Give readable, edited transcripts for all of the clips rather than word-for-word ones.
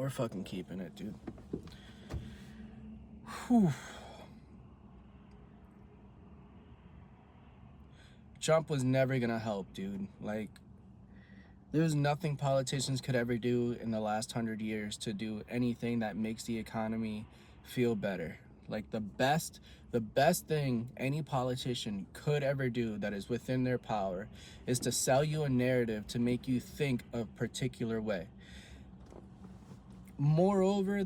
We're fucking keeping it, dude. Whew. Trump was never gonna help, dude. Like, there was nothing politicians could ever do in the last 100 years to do anything that makes the economy feel better. Like, the best thing any politician could ever do that is within their power is to sell you a narrative to make you think a particular way. Moreover,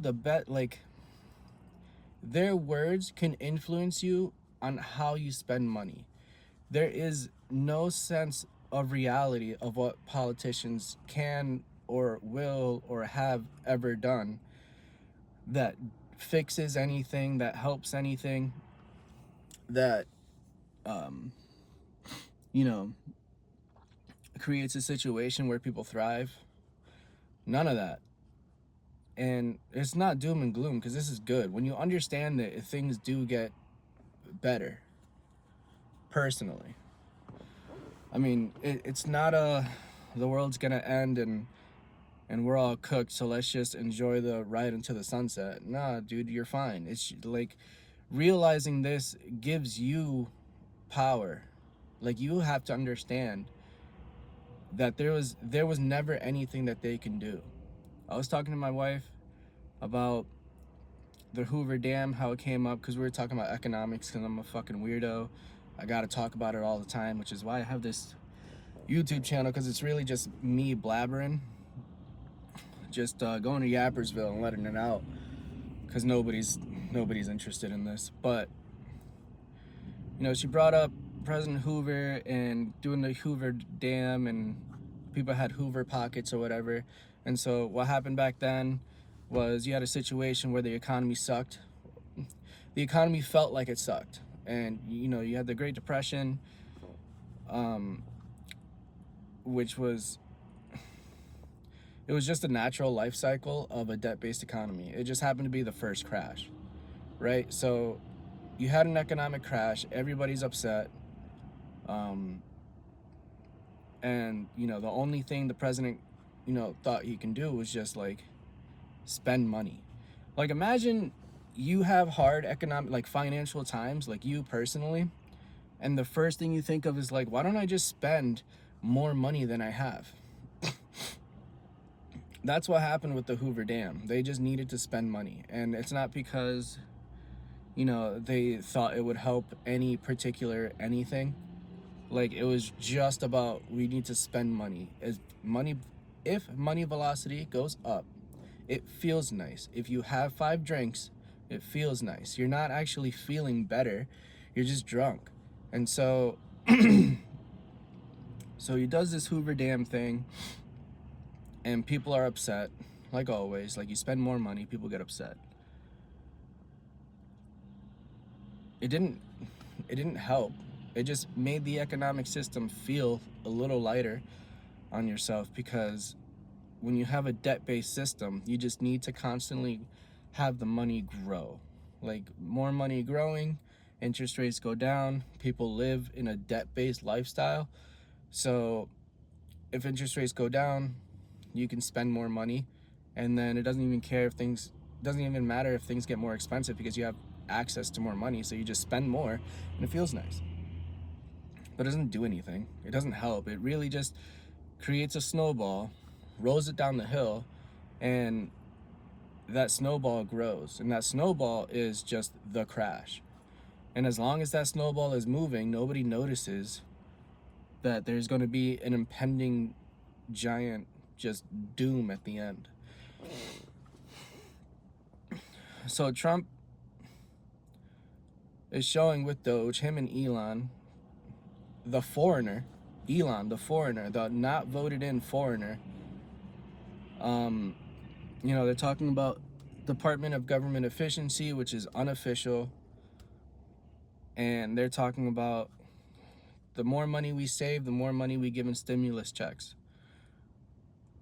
their words can influence you on how you spend money. There is no sense of reality of what politicians can or will or have ever done that fixes anything, that helps anything, that you know, creates a situation where people thrive. None of that. And it's not doom and gloom, because this is good. When you understand that things do get better, personally. I mean, it's not the world's gonna end and we're all cooked, so let's just enjoy the ride into the sunset. Nah, dude, you're fine. It's like, realizing this gives you power. Like, you have to understand that there was never anything that they can do. I was talking to my wife about the Hoover Dam, how it came up, because we were talking about economics, because I'm a fucking weirdo. I gotta talk about it all the time, which is why I have this YouTube channel, because it's really just me blabbering, just going to Yappersville and letting it out, because nobody's interested in this. But she brought up President Hoover and doing the Hoover Dam, and people had Hoover pockets or whatever. And so what happened back then was you had a situation where the economy sucked. The economy felt like it sucked. And, you had the Great Depression, which was, it was just a natural life cycle of a debt-based economy. It just happened to be the first crash, right? So you had an economic crash, everybody's upset. And, the only thing the president, thought he can do was just, like, spend money. Like, imagine you have hard economic, financial times, like you personally, and the first thing you think of is, like, why don't I just spend more money than I have? That's what happened with the Hoover Dam. They just needed to spend money. And it's not because, they thought it would help any particular anything. Like, it was just about, we need to spend money. If money velocity goes up, it feels nice. If you have 5 drinks, it feels nice. You're not actually feeling better. You're just drunk. And so, so he does this Hoover Dam thing, and people are upset, like always. Like, you spend more money, people get upset. It didn't help. It just made the economic system feel a little lighter on yourself, because when you have a debt-based system, you just need to constantly have the money grow. Like, more money growing, interest rates go down, people live in a debt-based lifestyle. So if interest rates go down, you can spend more money, and then it doesn't even matter if things get more expensive, because you have access to more money, so you just spend more and it feels nice. But it doesn't do anything. It doesn't help. It really just creates a snowball, rolls it down the hill, and that snowball grows. And that snowball is just the crash. And as long as that snowball is moving, nobody notices that there's going to be an impending giant just doom at the end. So Trump is showing with DOGE, him and Elon, the foreigner, the not voted in foreigner. They're talking about Department of Government Efficiency, which is unofficial. And they're talking about the more money we save, the more money we give in stimulus checks.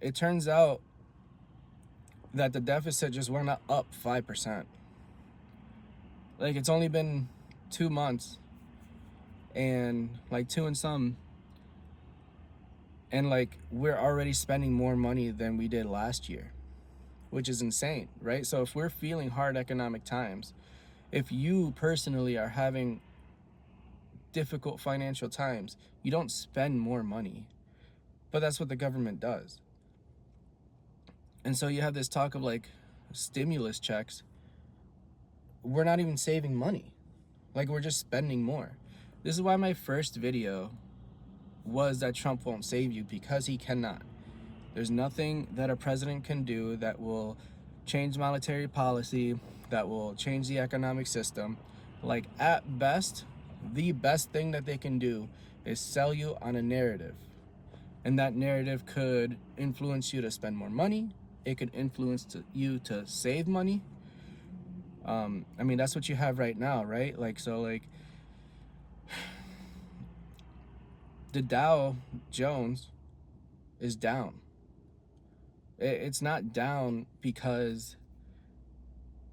It turns out that the deficit just went up 5%. Like, it's only been 2 months, and 2 and some, and we're already spending more money than we did last year. which is insane, right? So if we're feeling hard economic times, if you personally are having difficult financial times, you don't spend more money. But that's what the government does. And so you have this talk of like stimulus checks. We're not even saving money. Like, we're just spending more. This is why my first video was that Trump won't save you, because he cannot. There's nothing that a president can do that will change monetary policy, that will change the economic system. Like, at best, the best thing that they can do is sell you on a narrative. And that narrative could influence you to spend more money. It could influence you to save money. I mean, that's what you have right now, right? Like, so like the Dow Jones is down. It's not down because,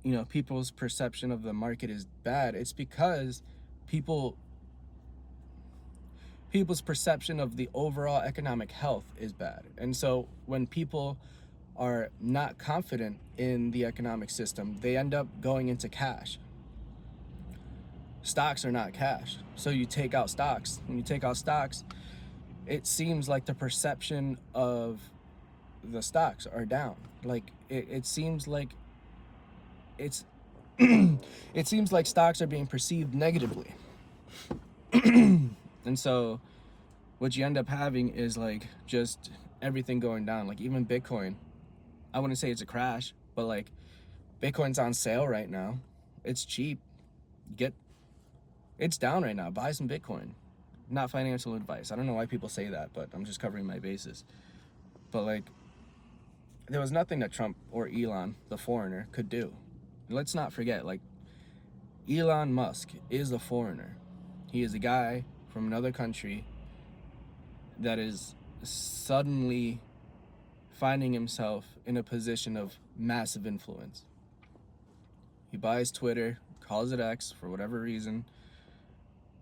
you know, people's perception of the market is bad. It's because people's perception of the overall economic health is bad. And so when people are not confident in the economic system, they end up going into cash. Stocks are not cash. So you take out stocks. When you take out stocks, it seems like the perception of the stocks are down. Like, it seems like it's it seems like stocks are being perceived negatively. And so what you end up having is like just everything going down. Like, even Bitcoin, I wouldn't say it's a crash, but like Bitcoin's on sale right now. It's cheap. It's down right now. Buy some Bitcoin. Not financial advice. I don't know why people say that, but I'm just covering my bases. But like, there was nothing that Trump or Elon, the foreigner, could do. Let's not forget, like, Elon Musk is a foreigner. He is a guy from another country that is suddenly finding himself in a position of massive influence. He buys Twitter, calls it X for whatever reason,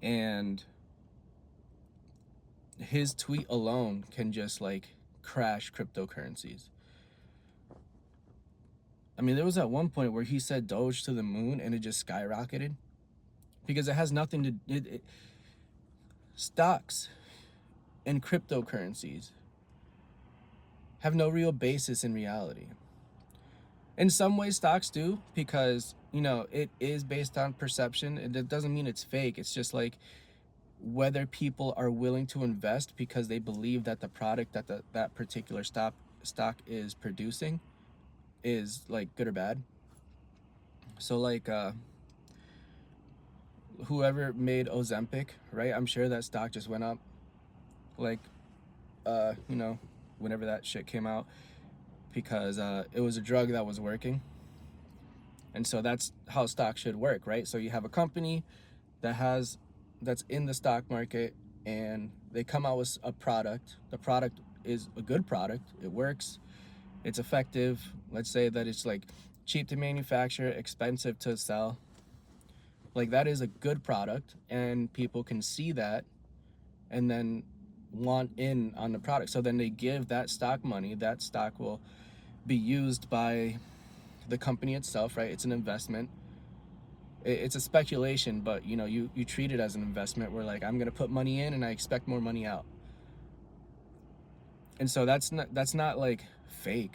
and his tweet alone can just like crash cryptocurrencies. I mean, there was at one point where he said DOGE to the moon and it just skyrocketed, because it has nothing to stocks and cryptocurrencies have no real basis in reality. In some ways, stocks do, because, you know, it is based on perception. It doesn't mean it's fake. It's just like whether people are willing to invest because they believe that the product that that particular stock is producing is like good or bad. So like whoever made Ozempic, right? I'm sure that stock just went up, like you know, whenever that shit came out, because it was a drug that was working. And so that's how stock should work, right? So you have a company that's in the stock market, and they come out with a product. The product is a good product. It works. It's effective. Let's say that it's like cheap to manufacture, expensive to sell. Like, that is a good product, and people can see that and then want in on the product. So then they give that stock money. That stock will be used by the company itself, right? It's an investment. It's a speculation, but you know, you treat it as an investment where like, I'm gonna put money in and I expect more money out. And so that's not like fake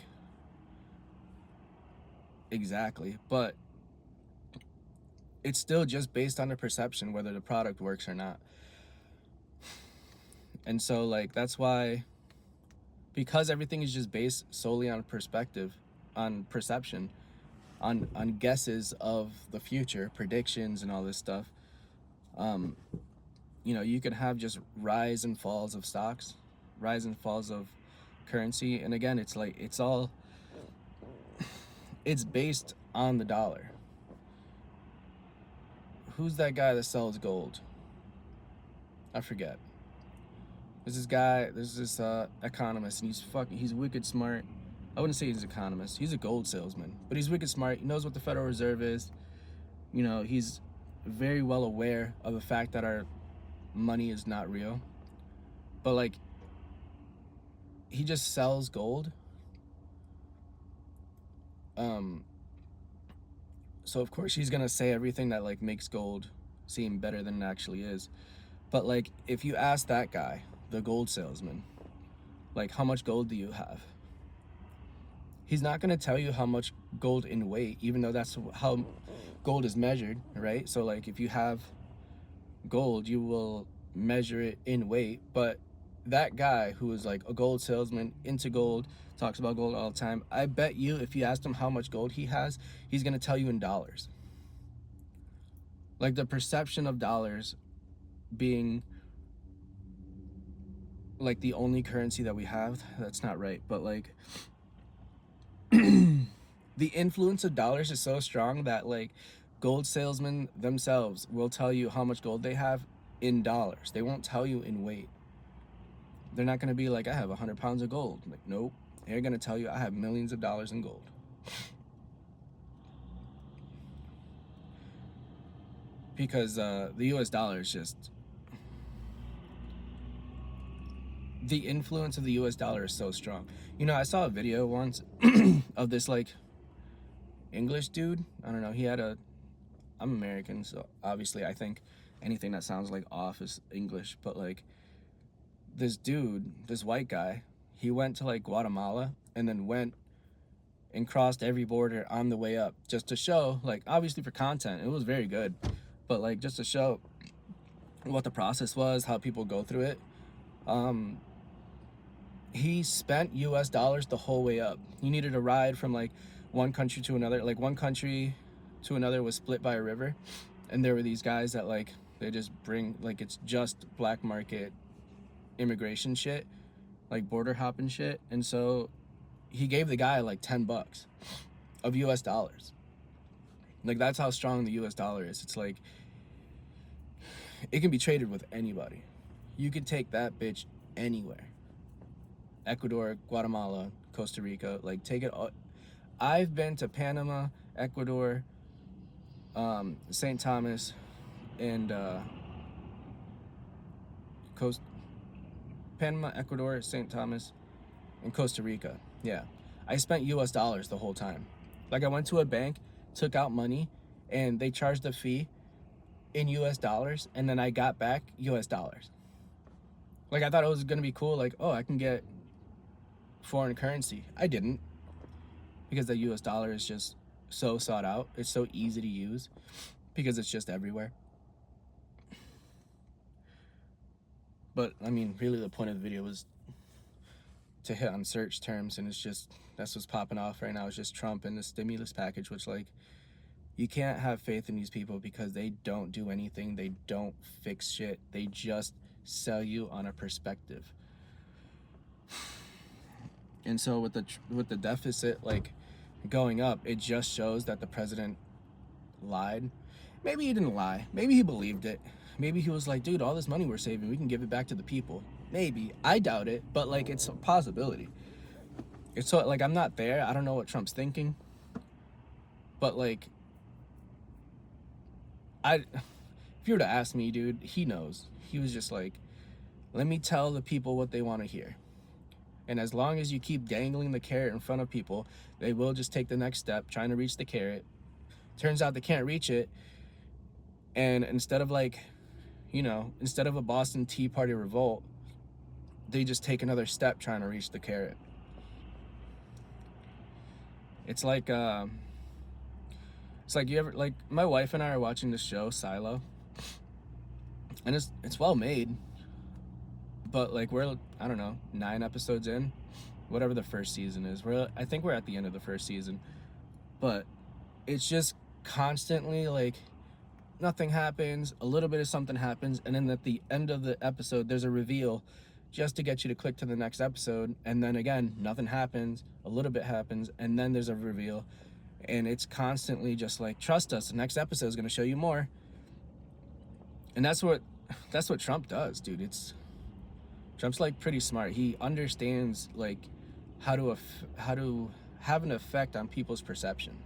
exactly, but it's still just based on the perception whether the product works or not. And so like, that's why, because everything is just based solely on perspective, on perception, on guesses of the future, predictions and all this stuff, you know, you can have just rise and falls of stocks, rise and falls of currency. And again, it's like, it's based on the dollar. Who's that guy that sells gold? I forget. There's this economist, and he's wicked smart. I wouldn't say he's an economist. He's a gold salesman, but he's wicked smart. He knows what the Federal Reserve is. You know, he's very well aware of the fact that our money is not real. But like, he just sells gold. Um, so of course he's gonna say everything that like makes gold seem better than it actually is. But like if you ask that guy, the gold salesman, like how much gold do you have? He's not gonna tell you how much gold in weight, even though that's how gold is measured, right? So like if you have gold, you will measure it in weight. But that guy who is like a gold salesman into gold, talks about gold all the time, I bet you if you asked him how much gold he has, he's gonna tell you in dollars. Like the perception of dollars being like the only currency that we have, that's not right. But like the influence of dollars is so strong that like gold salesmen themselves will tell you how much gold they have in dollars. They won't tell you in weight. They're not going to be like, I have 100 pounds of gold. Like, nope. They're going to tell you I have millions of dollars in gold. Because the US dollar is just, the influence of the US dollar is so strong. You know, I saw a video once of this like English dude. I don't know. I'm American, so obviously I think anything that sounds like off is English. But like this dude, this white guy, he went to like Guatemala and then went and crossed every border on the way up just to show, like, obviously for content. It was very good, but like just to show what the process was, how people go through it. He spent US dollars the whole way up. He needed a ride from like one country to another. Like one country to another was split by a river, and there were these guys that like they just bring, like, it's just black market immigration shit, like border hopping shit. And so he gave the guy like $10 of US dollars. Like that's how strong the US dollar is. It's like it can be traded with anybody. You could take that bitch anywhere. Ecuador, Guatemala, Costa Rica, like take it all. I've been to Panama, Ecuador, St. Thomas, and Panama, Ecuador, St. Thomas, and Costa Rica. Yeah, I spent US dollars the whole time. Like I went to a bank, took out money, and they charged a fee in US dollars, and then I got back US dollars. Like I thought it was gonna be cool, like, oh, I can get foreign currency. I didn't, because the US dollar is just so sought out. It's so easy to use because it's just everywhere. But I mean, really the point of the video was to hit on search terms, and it's just, that's what's popping off right now. It's just Trump and the stimulus package, which like, you can't have faith in these people because they don't do anything. They don't fix shit. They just sell you on a perspective. And so with the deficit like going up, it just shows that the president lied. Maybe he didn't lie. Maybe he believed it. Maybe he was like, dude, all this money we're saving, we can give it back to the people. Maybe. I doubt it, but like it's a possibility. It's so like I'm not there. I don't know what Trump's thinking. But like if you were to ask me, dude, he knows. He was just like, let me tell the people what they want to hear. And as long as you keep dangling the carrot in front of people, they will just take the next step, trying to reach the carrot. Turns out they can't reach it. And instead of like, you know, instead of a Boston Tea Party revolt, they just take another step trying to reach the carrot. It's like you ever, like, my wife and I are watching this show, Silo. And it's well made. But like we're, I don't know, 9 episodes in, whatever the first season is. I think we're at the end of the first season. But it's just constantly like nothing happens, a little bit of something happens, and then at the end of the episode there's a reveal just to get you to click to the next episode, and then again nothing happens, a little bit happens, and then there's a reveal. And it's constantly just like, trust us, the next episode is going to show you more. And that's what Trump does, dude. Trump's like pretty smart. He understands like how to have an effect on people's perception.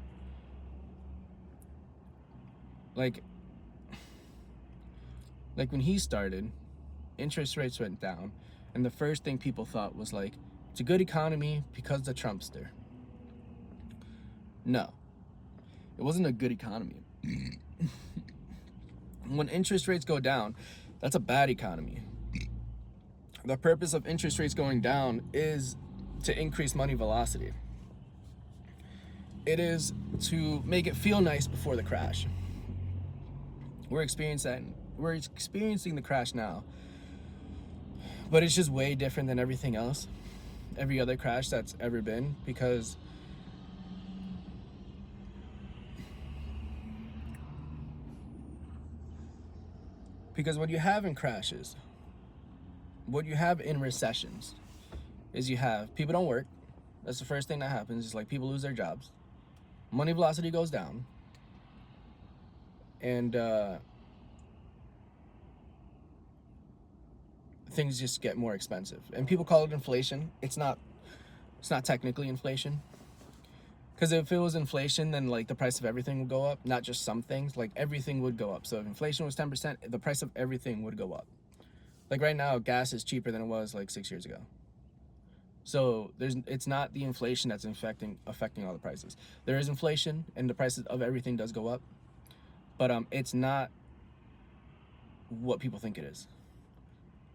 Like when he started, interest rates went down, and the first thing people thought was like, it's a good economy because the Trumpster. No, it wasn't a good economy. When interest rates go down, that's a bad economy. The purpose of interest rates going down is to increase money velocity. It is to make it feel nice before the crash. We're experiencing the crash now, but it's just way different than everything else, every other crash that's ever been, because what you have in crashes, what you have in recessions, is you have people don't work. That's the first thing that happens. Is like people lose their jobs, money velocity goes down, and things just get more expensive. And people call it inflation. It's not technically inflation, because if it was inflation, then like the price of everything would go up, not just some things. Like everything would go up. So if inflation was 10%, the price of everything would go up. Like right now, gas is cheaper than it was like 6 years ago. So it's not the inflation that's affecting all the prices. There is inflation, and the prices of everything does go up, but it's not what people think it is.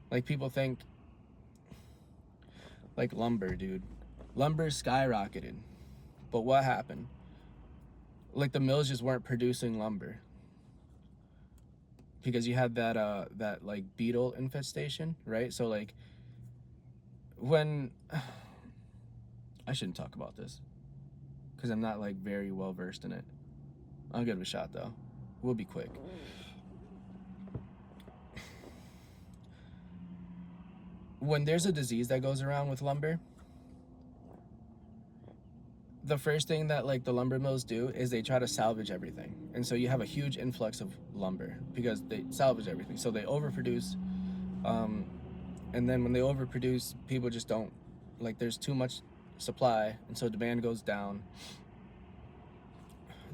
Like people think, like lumber, dude. Lumber skyrocketed, but what happened? Like the mills just weren't producing lumber because you had that like beetle infestation, right? So like when I shouldn't talk about this because I'm not like very well versed in it. I'll give it a shot though. We'll be quick. When there's a disease that goes around with lumber, the first thing that like the lumber mills do is they try to salvage everything. And so you have a huge influx of lumber because they salvage everything. So they overproduce, and then when they overproduce, people just don't, like there's too much supply, and so demand goes down.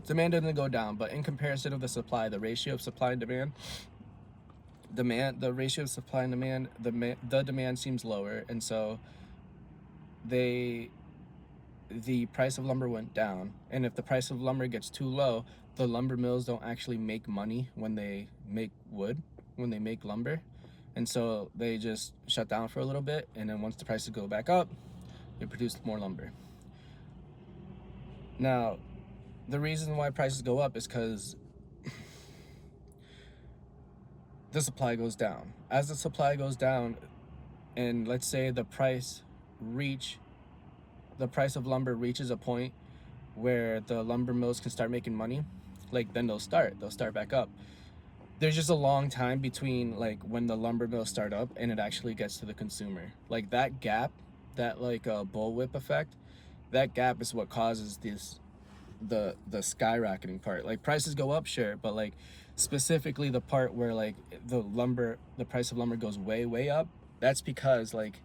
Demand doesn't go down, but in comparison of the supply, the ratio of supply and demand, the ratio of supply and demand, the demand seems lower, and so the price of lumber went down. And if the price of lumber gets too low, the lumber mills don't actually make money when they make wood, when they make lumber. And so they just shut down for a little bit, and then once the prices go back up, they produce more lumber. Now, the reason why prices go up is because the supply goes down. As the supply goes down, and let's say the price of lumber reaches a point where the lumber mills can start making money, like then they'll start back up. There's just a long time between like when the lumber mills start up and it actually gets to the consumer. Like that gap, that like bullwhip effect, that gap is what causes the skyrocketing part. Like prices go up, sure, but like specifically the part where like the price of lumber goes way up, that's because like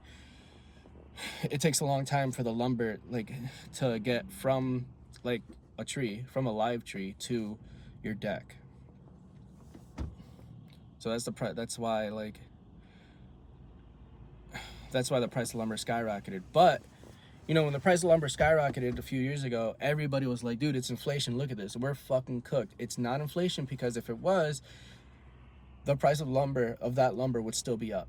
it takes a long time for the lumber like to get from like from a live tree to your deck. So that's why the price of lumber skyrocketed. But you know, when the price of lumber skyrocketed a few years ago, everybody was like, dude, it's inflation, look at this, we're fucking cooked. It's not inflation, because if it was, the price of that lumber would still be up.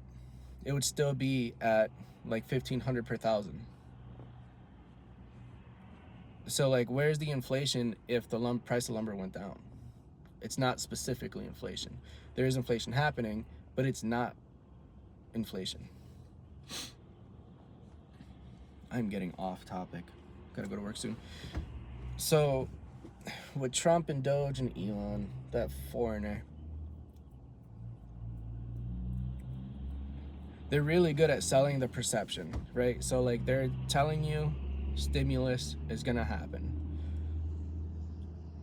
It would still be at like $1,500 per thousand. So like, where's the inflation if the price of lumber went down? It's not specifically inflation. There is inflation happening, but it's not inflation. I'm getting off topic. Gotta go to work soon. So with Trump and DOGE and Elon, that foreigner, they're really good at selling the perception, right? So like they're telling you stimulus is gonna happen.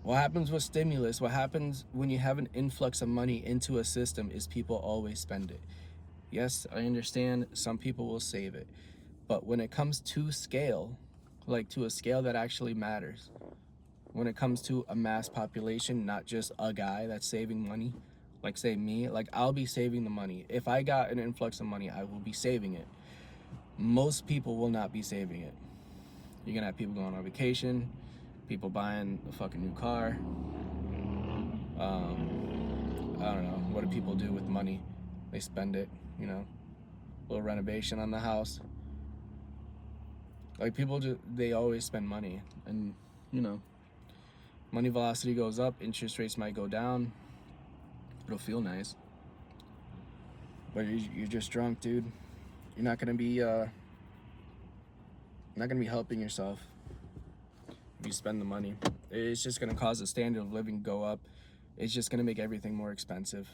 What happens with stimulus, what happens when you have an influx of money into a system is people always spend it. Yes, I understand some people will save it. But when it comes to scale, like to a scale that actually matters, when it comes to a mass population, not just a guy that's saving money, like say me, like I'll be saving the money. If I got an influx of money, I will be saving it. Most people will not be saving it. You're gonna have people going on vacation, People buying a fucking new car. I don't know. What do people do with money? They spend it, you know, a little renovation on the house. Like people they always spend money, and you know, money velocity goes up, interest rates might go down. It'll feel nice, but you're just drunk, dude. You're not gonna be helping yourself if you spend the money. It's just gonna cause the standard of living to go up. It's just gonna make everything more expensive.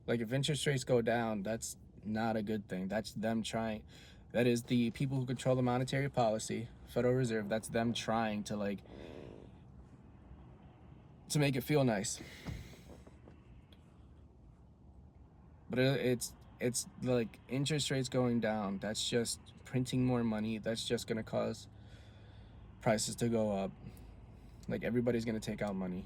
Like if interest rates go down, that's not a good thing. That's them trying. That is the people who control the monetary policy, Federal Reserve. That's them trying to to make it feel nice. But it's like interest rates going down. That's just printing more money. That's just gonna cause prices to go up. Like everybody's gonna take out money.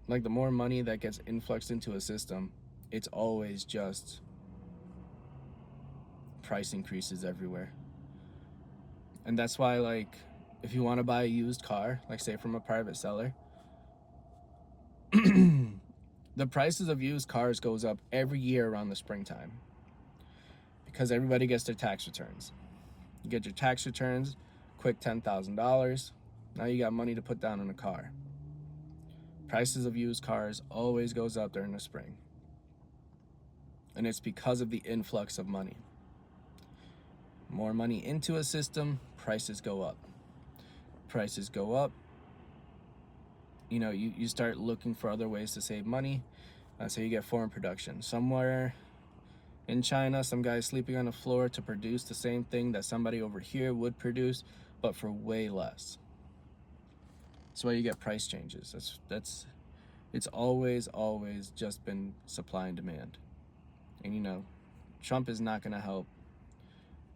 Like the more money that gets influxed into a system, it's always just price increases everywhere. And that's why, like, if you want to buy a used car, like say from a private seller, the prices of used cars goes up every year around the springtime because everybody gets their tax returns. You get your tax returns, quick $10,000. Now you got money to put down on a car. Prices of used cars always goes up during the spring. And it's because of the influx of money. More money into a system, prices go up. Prices go up. You know, you start looking for other ways to save money. So you get foreign production. Somewhere in China, some guy's sleeping on the floor to produce the same thing that somebody over here would produce, but for way less. That's why you get price changes. It's always just been supply and demand. And you know, Trump is not gonna help.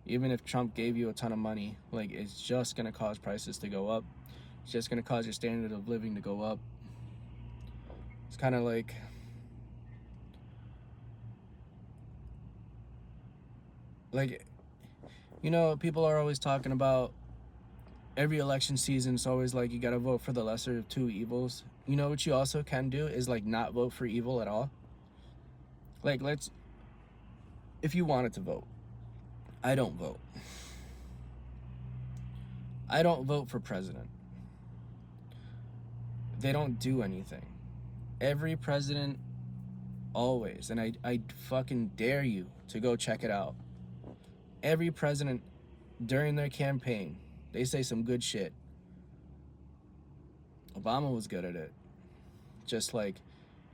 Even if Trump gave you a ton of money, like it's just gonna cause prices to go up. It's just gonna cause your standard of living to go up. It's kind of like you know, people are always talking about every election season. It's always like you gotta vote for the lesser of two evils. You know what you also can do is like not vote for evil at all. Like if you wanted to vote, I don't vote. I don't vote for president. They don't do anything. Every president always, and I fucking dare you to go check it out. Every president during their campaign, they say some good shit. Obama was good at it. Just like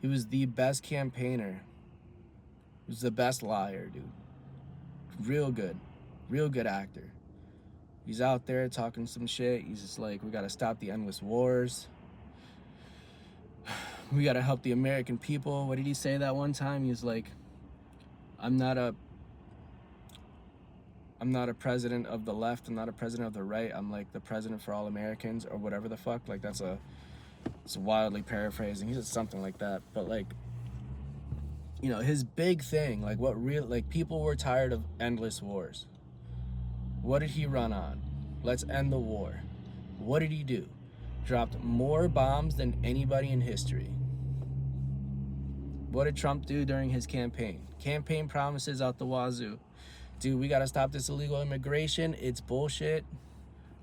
he was the best campaigner. He was the best liar, dude. Real good actor. He's out there talking some shit. He's just like, we gotta stop the endless wars. We gotta help the American people. What did he say that one time? He was like, I'm not a president of the left. I'm not a president of the right. I'm like the president for all Americans or whatever the fuck. Like it's wildly paraphrasing. He said something like that. But like, you know, his big thing, like people were tired of endless wars. What did he run on? Let's end the war. What did he do? Dropped more bombs than anybody in history. What did Trump do during his campaign? Campaign promises out the wazoo. Dude, we gotta stop this illegal immigration. It's bullshit.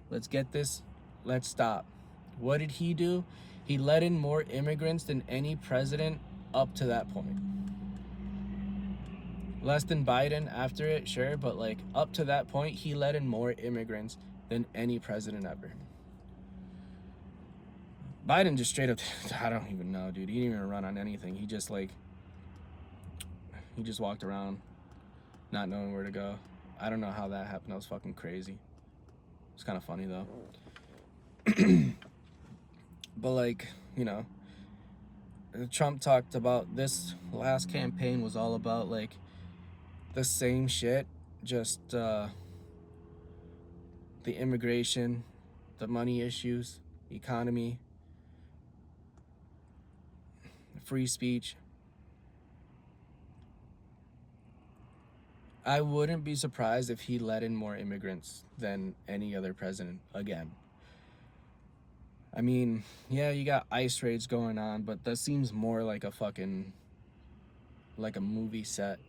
Let's stop. What did he do? He let in more immigrants than any president up to that point. Less than Biden after it, sure, but like up to that point, he let in more immigrants than any president ever. Biden just straight up, I don't even know, dude. He didn't even run on anything. He just walked around not knowing where to go. I don't know how that happened. That was fucking crazy. It's kind of funny though. But like, you know, Trump talked about this last campaign was all about like the same shit, just the immigration, the money issues, economy, free speech. I wouldn't be surprised if he let in more immigrants than any other president again. I mean, yeah, you got ice raids going on, but that seems more like a fucking, like a movie set.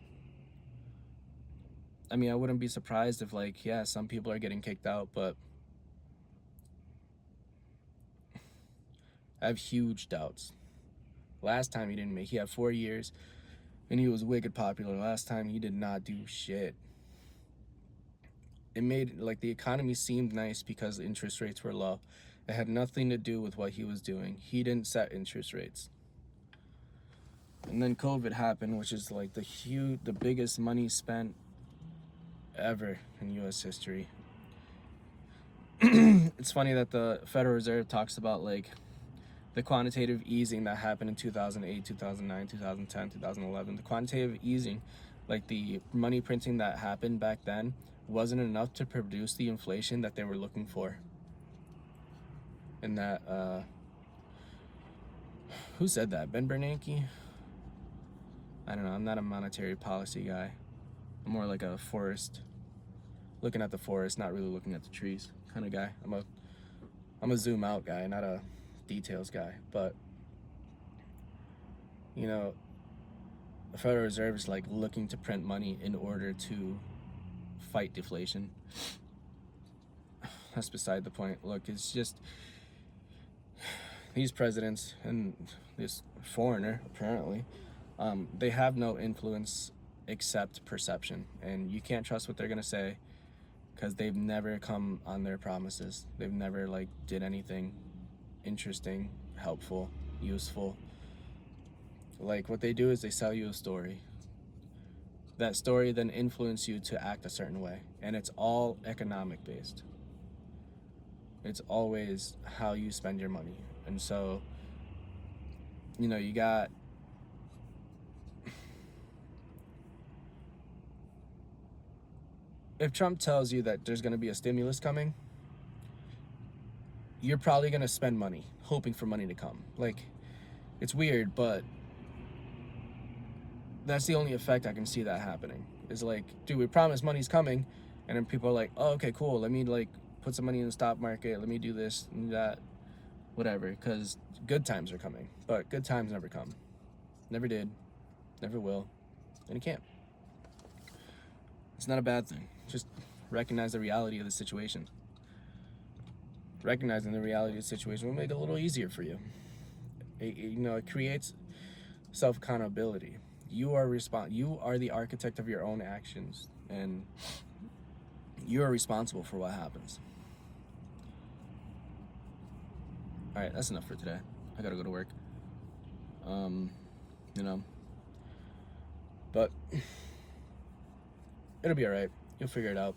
I mean, I wouldn't be surprised if, like, yeah, some people are getting kicked out, but I have huge doubts. Last time he had 4 years, and he was wicked popular. Last time he did not do shit. It made, like, the economy seemed nice because interest rates were low. It had nothing to do with what he was doing. He didn't set interest rates. And then COVID happened, which is like the biggest money spent ever in U.S. history. It's funny that the Federal Reserve talks about, like, the quantitative easing that happened in 2008, 2009, 2010, 2011. The quantitative easing, like the money printing that happened back then, wasn't enough to produce the inflation that they were looking for. And that, who said that? Ben Bernanke? I don't know. I'm not a monetary policy guy. I'm more like a forest, looking at the forest, not really looking at the trees kind of guy. I'm a zoom out guy, not a details guy. But, you know, the Federal Reserve is like looking to print money in order to fight deflation. That's beside the point. Look, it's just these presidents and this foreigner, apparently, they have no influence except perception. And you can't trust what they're going to say because they've never come on their promises. They've never, like, did anything interesting, helpful, useful. Like, what they do is they sell you a story. That story then influences you to act a certain way. And it's all economic based. It's always how you spend your money. And so, you know, you got if Trump tells you that there's going to be a stimulus coming, you're probably going to spend money hoping for money to come. Like, it's weird, but that's the only effect I can see that happening. Is like, dude, we promise money's coming, and then people are like, oh, okay, cool, let me, like, put some money in the stock market, let me do this and that, whatever, because good times are coming. But good times never come. Never did, never will, and it can't. It's not a bad thing. Just recognize the reality of the situation. Recognizing the reality of the situation will make it a little easier for you. It creates self-accountability. You are the architect of your own actions, and you are responsible for what happens. All right, that's enough for today. I gotta go to work. You know, but it'll be all right. You'll figure it out.